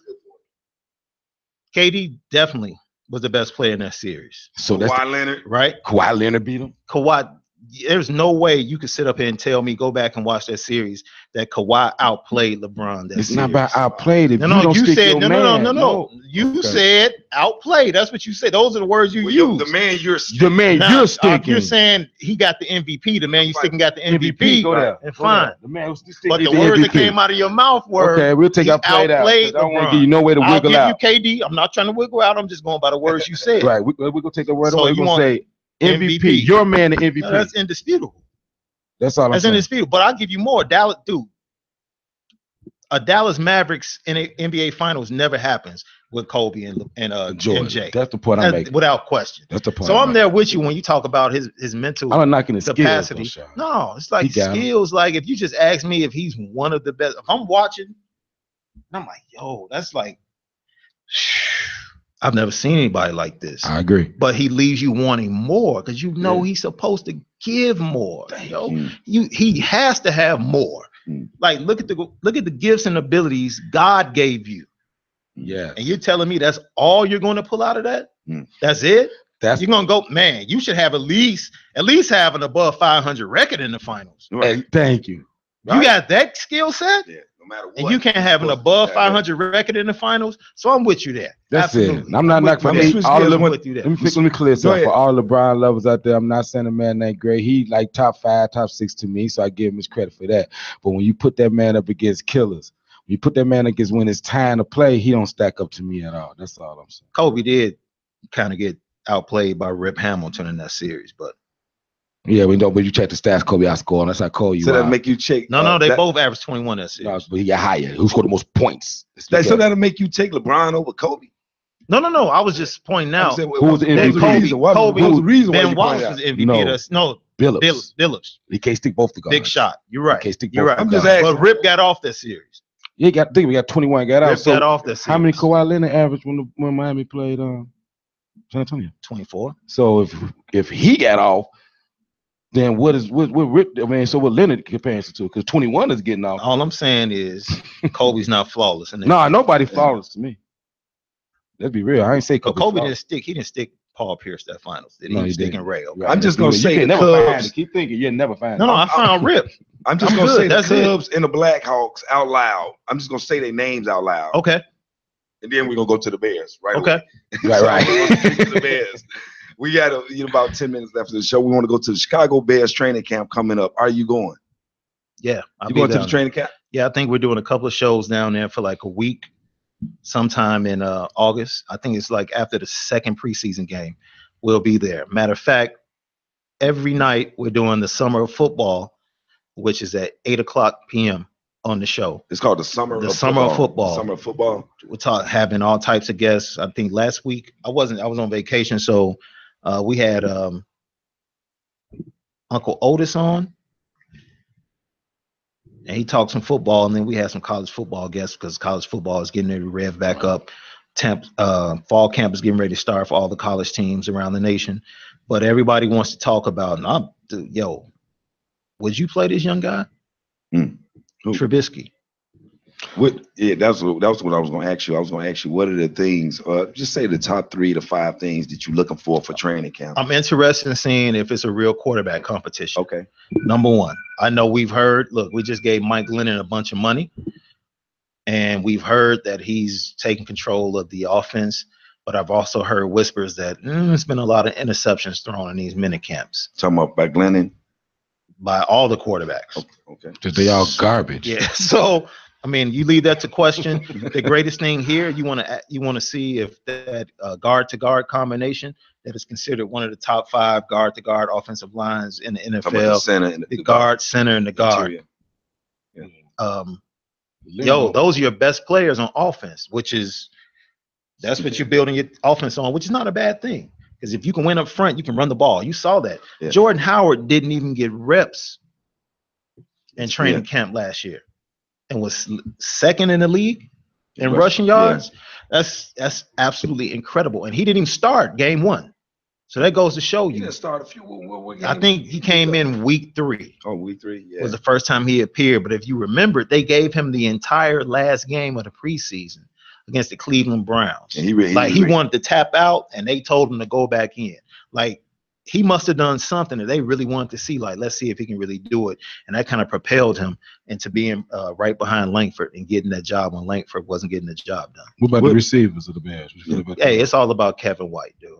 KD definitely was the best player in that series. So that's Kawhi Leonard, right? Kawhi Leonard beat him. Kawhi, there's no way you could sit up here and tell me go back and watch that series that Kawhi outplayed LeBron. It's not about outplayed. If you said no. You said outplayed. That's what you said. Those are the words you used. The man you're sticking. You're saying he got the MVP. The man you sticking got the MVP. Go there. And fine. The man who's but the words that came out of your mouth were okay. We'll take outplayed out. I don't want to give you no way to wiggle out. I'll give you KD. I'm not trying to wiggle out. I'm just going by the words you said. Right. We're gonna take the word so away. We're gonna say MVP. Your man, the MVP. No, that's indisputable. That's all I'm saying. That's indisputable. But I'll give you more. Dallas, dude. A Dallas Mavericks in an NBA Finals never happens with Kobe and Jordan. MJ. That's the point I'm making. Without question. That's the point. So I'm there with you when you talk about his mental I'm not knocking his capacity. Skills, no, it's like skills. Like if you just ask me if he's one of the best, if I'm watching, I'm like, yo, that's like, I've never seen anybody like this. I agree. But he leaves you wanting more because he's supposed to give more. He has to have more. Like look at the gifts and abilities God gave you. Yeah. And you're telling me that's all you're going to pull out of that? That's it? You're gonna go, man, you should have at least have an above 500 record in the finals. Right. Thank you. You got that skill set? Yeah. No matter what. And you can't have an above 500 record in the finals. So I'm with you there. That's absolutely. It. I'm not knocking let me clear something. For all LeBron lovers out there, I'm not saying a man ain't great. He like top 5, top 6 to me, so I give him his credit for that. But when you put that man up against killers, when you put that man against when it's time to play, he don't stack up to me at all. That's all I'm saying. Kobe did kind of get outplayed by Rip Hamilton in that series, but yeah, we know. But you check the stats, Kobe outscored. That's how cold you. So that make you check. No, they both averaged 21 that series. No, but he got higher. Who scored the most points? So that'll make you take LeBron over Kobe. No. I was just pointing out who was the MVP? Kobe was the reason Ben Wallace was the MVP. No, Billups. He can't stick both the guys. Big shot. You're right. Can't stick both. You're right. I'm just asking. But Rip got off that series. Yeah, I think we got 21. Got out. Rip got off that series. How many Kawhi Leonard averaged when Miami played San Antonio? 24. So if he got off, then what Rip? I mean, so what Leonard compares to? Because 21 is getting off. All I'm saying is Kobe's not flawless. No, nobody flawless to me. Let's be real. I ain't say Kobe. Kobe didn't stick. He didn't stick Paul Pierce that finals. He was sticking Ray. Okay? I'm just gonna say the Cubs. Keep thinking you'll never find. No, I found Rip. I'm just gonna say the Cubs and the Blackhawks out loud. I'm just gonna say their names out loud. Okay. And then we're gonna go to the Bears, right? Okay. Right. To the Bears. We got about 10 minutes left of the show. We want to go to the Chicago Bears training camp coming up. Are you going? Yeah. You going to the training camp? Yeah, I think we're doing a couple of shows down there for like a week, sometime in August. I think it's like after the second preseason game, we'll be there. Matter of fact, every night we're doing the summer of football, which is at 8:00 p.m. on the show. It's called the summer of football. Summer of football. We're having all types of guests. I think last week I was on vacation, so we had Uncle Otis on. and he talked some football, and then we had some college football guests because college football is getting ready to rev back up. Fall camp is getting ready to start for all the college teams around the nation, but everybody wants to talk about. Yo, would you play this young guy, Trubisky? That was what I was going to ask you. I was going to ask you, what are the things? Just say the top 3 to 5 things that you're looking for training camp. I'm interested in seeing if it's a real quarterback competition. Okay. Number one, I know we've heard. Look, we just gave Mike Glennon a bunch of money, and we've heard that he's taking control of the offense. But I've also heard whispers that there's been a lot of interceptions thrown in these mini camps. Talking about by Glennon? By all the quarterbacks. Okay. Because they all garbage. Yeah. So, I mean, you leave that to question. The greatest thing here, you want to see if that guard-to-guard combination that is considered one of the top 5 guard-to-guard offensive lines in the NFL. The guard, center, and the guard. Yeah. Those are your best players on offense, that's what you're building your offense on, which is not a bad thing. Because if you can win up front, you can run the ball. You saw that. Yeah. Jordan Howard didn't even get reps in training camp last year and was second in the league in rushing yards. Yeah. That's absolutely incredible. And he didn't even start game 1. So that goes to show you. He didn't start a few. What I think he came in week 3. Oh, week 3. Yeah. Was the first time he appeared. But if you remember, they gave him the entire last game of the preseason against the Cleveland Browns. And he wanted to tap out, and they told him to go back in. Like, he must have done something that they really wanted to see. Like, let's see if he can really do it. And that kind of propelled him into being right behind Langford and getting that job when Langford wasn't getting the job done. What about the receivers of the Bears? Hey, it's all about Kevin White, dude.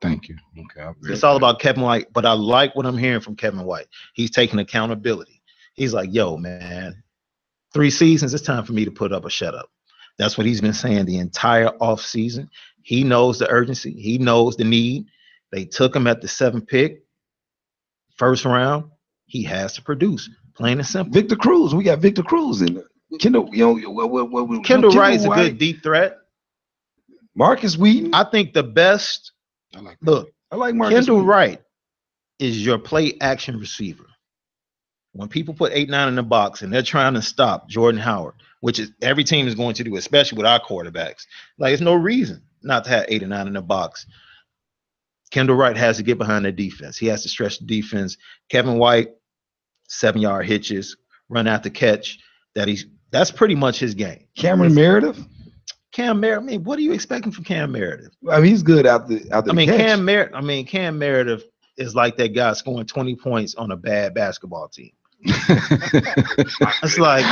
Thank you. Okay. It's all about Kevin White, but I like what I'm hearing from Kevin White. He's taking accountability. He's like, yo, man, 3 seasons, it's time for me to put up or shut up. That's what he's been saying the entire offseason. He knows the urgency. He knows the need. They took him at the 7th pick, first round. He has to produce, plain and simple. Victor Cruz. We got Victor Cruz in there. Kendall Wright's a good deep threat. Marcus Wheaton. I think the best. I like Marcus Kendall Wright is your play action receiver. When people put 8-9 in the box and they're trying to stop Jordan Howard, which is every team is going to do, especially with our quarterbacks. Like, there's no reason not to have 8 or 9 in the box. Kendall Wright has to get behind the defense. He has to stretch the defense. Kevin White, 7-yard hitches, run after catch. That's pretty much his game. Cameron Meredith. I mean, what are you expecting from Cam Meredith? I mean, he's good out the catch. Cam Meredith is like that guy scoring 20 points on a bad basketball team. It's like,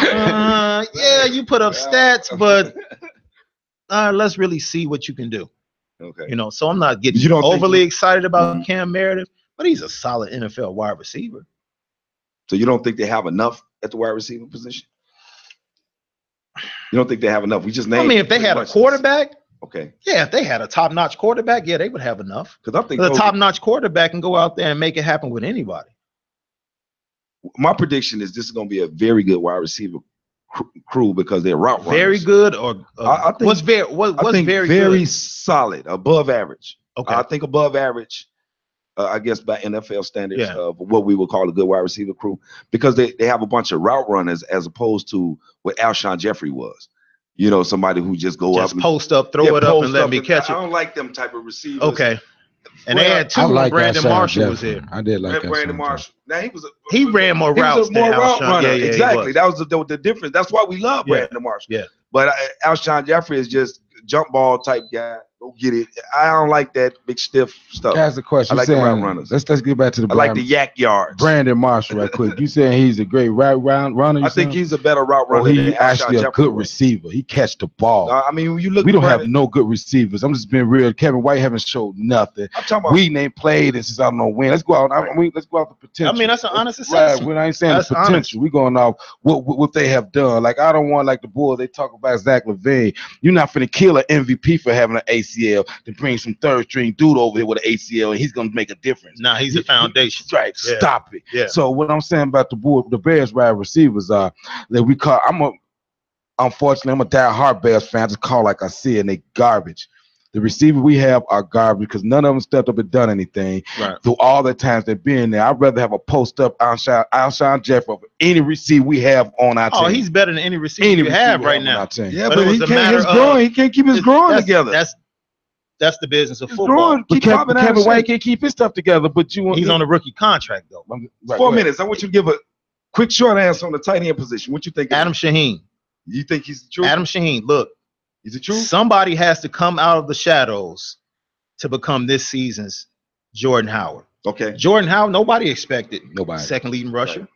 yeah, you put up stats, but let's really see what you can do. Okay. So I'm not getting overly excited about Cam Meredith, but he's a solid NFL wide receiver. So you don't think they have enough at the wide receiver position? You don't think they have enough? We just named. I mean, if they had a quarterback, okay. Yeah, if they had a top-notch quarterback, yeah, they would have enough. Because I think the top-notch quarterback can go out there and make it happen with anybody. My prediction is this is going to be a very good wide receiver crew because they're route runners. Very good, or I think, what's very good? Solid, above average. Okay, I think above average. I guess by NFL standards of what we would call a good wide receiver crew, because they have a bunch of route runners as opposed to what Alshon Jeffrey was. Somebody who just up and post up, throw it up, and let me catch it. I don't like them type of receivers. Okay. And they had 2 when Brandon Marshall was here. I did like Brandon Marshall. Now he ran more routes than route runner. Yeah, exactly. That was the difference. That's why we love Brandon Marshall. Yeah. But Alshon Jeffrey is just jump ball type guy. Go get it. I don't like that big stiff stuff. Ask the question. I like the route runners. Let's get back to the. I like the yak yards. Brandon Marshall, right quick. You saying he's a great route runner? I think he's a better route runner. He's actually a good receiver. He catch the ball. I mean, when you look. We don't have no good receivers. I'm just being real. Kevin White haven't showed nothing. I'm talking about. We ain't played since I don't know when. Let's go out. Let's go out the potential. I mean, that's an honest assessment. Right. I ain't saying the potential. We're going off what they have done. Like, I don't want like the Bulls. They talk about Zach LaVine. You're not finna kill an MVP for having an ACL to bring some third string dude over here with an ACL and he's gonna make a difference. Nah, he's a foundation. Right. Yeah. Stop it. Yeah. So what I'm saying about the Bears wide receivers are that we call. Unfortunately, I'm a die-hard Bears fan. I just call like I see it, and they garbage. The receivers we have are garbage because none of them stepped up and done anything through all the times they've been there. I'd rather have a post-up Alshon Jeffrey of any receiver we have on our team. Oh, he's better than any receiver you have right now. Yeah, but he can't keep his growing together. That's the business of football. Kevin White can't keep his stuff together, but he's on a rookie contract though. 4 minutes. I want you to give a quick short answer on the tight end position. What you think? Adam Shaheen. You think he's the truth? Adam Shaheen. Look, is it true? Somebody has to come out of the shadows to become this season's Jordan Howard. Okay. Jordan Howard, nobody expected. Second leading rusher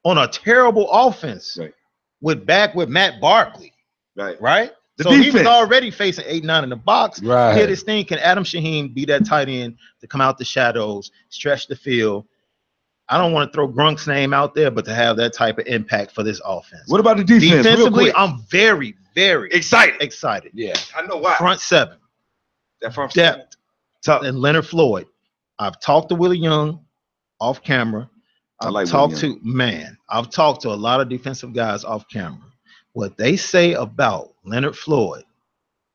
on a terrible offense with Matt Barkley. Right. So he was already facing 8-9 in the box. Right. He had this thing. Can Adam Shaheen be that tight end to come out the shadows, stretch the field? I don't want to throw Grunk's name out there, but to have that type of impact for this offense. What about the defense? Defensively, I'm very, very excited. Yeah, I know why. Front seven. That front depth. And Leonard Floyd. I've talked to Willie Young off camera. I've talked to a lot of defensive guys off camera. What they say about Leonard Floyd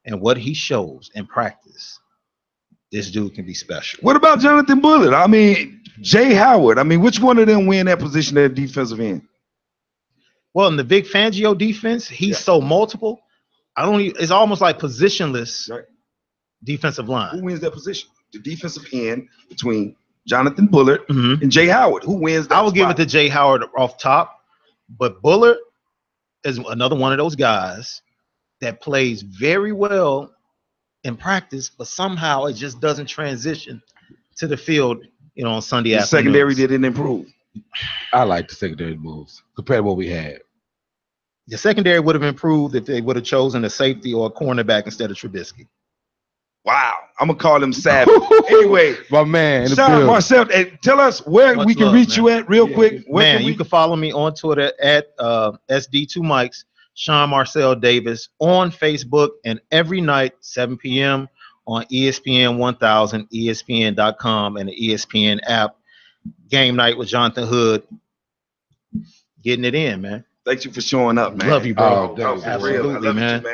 and what he shows in practice, this dude can be special. What about Jonathan Bullard? I mean, Jay Howard. I mean, which one of them win that position at defensive end? Well, in the Vic Fangio defense, he's so multiple. It's almost like positionless defensive line. Who wins that position? The defensive end between Jonathan Bullard and Jay Howard. Who wins that I would give it to Jay Howard off top, but Bullard is another one of those guys that plays very well in practice, but somehow it just doesn't transition to the field, on Sunday afternoon. Secondary didn't improve. I like the secondary moves compared to what we had. The secondary would have improved if they would have chosen a safety or a cornerback instead of Trubisky. Wow. I'm going to call him savage. Anyway. My man. Sean Marcel, tell us where we can reach you at real quick. You can follow me on Twitter at SD2Mics, Sean Marcel Davis, on Facebook, and every night, 7 p.m. on ESPN 1000, ESPN.com, and the ESPN app. Game night with Jonathan Hood. Getting it in, man. Thank you for showing up, man. Love you, bro. Absolutely, man.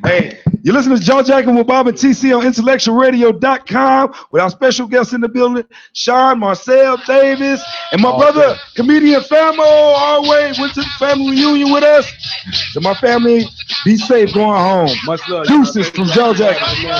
Hey, you listen to Jaw Jacking with Bob and TC on IntellectualRadio.com with our special guests in the building, Sean Marcel Davis, and my brother, comedian Famo, always went to the family reunion with us. So my family, be safe going home. Much love. Deuces from Jaw Jacking.